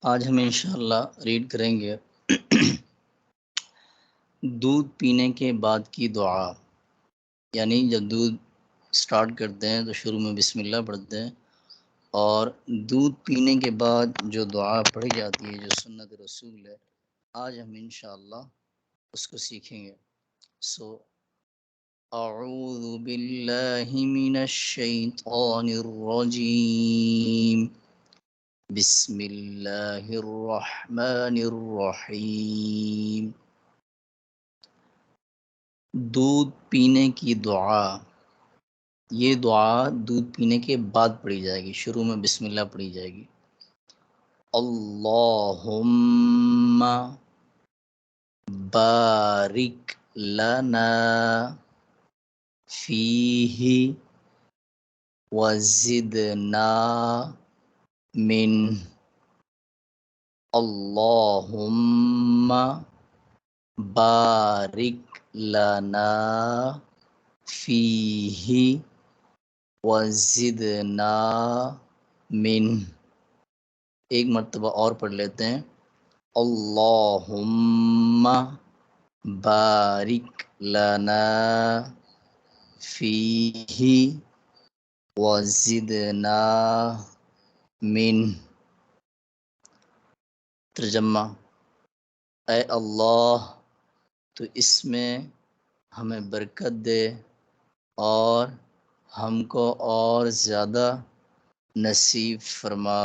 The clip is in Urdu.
آج ہم انشاءاللہ ریڈ کریں گے دودھ پینے کے بعد کی دعا، یعنی جب دودھ سٹارٹ کرتے ہیں تو شروع میں بسم اللہ پڑھتے ہیں، اور دودھ پینے کے بعد جو دعا پڑھی جاتی ہے جو سنت رسول ہے، آج ہم انشاءاللہ اس کو سیکھیں گے۔ اعوذ باللہ من الشیطان الرجیم، بسم اللہ الرحمن الرحیم۔ دودھ پینے کی دعا، یہ دعا دودھ پینے کے بعد پڑھی جائے گی، شروع میں بسم اللہ پڑھی جائے گی۔ اللہم بارک لنا فیہ وزدنا منہ، اللہم بارک لنا فیہ وزدنا منہ۔ ایک مرتبہ اور پڑھ لیتے ہیں، اللہم بارک لنا فیہ وزدنا منہ۔ ترجمہ: اے اللہ، تو اس میں ہمیں برکت دے اور ہم کو اور زیادہ نصیب فرما۔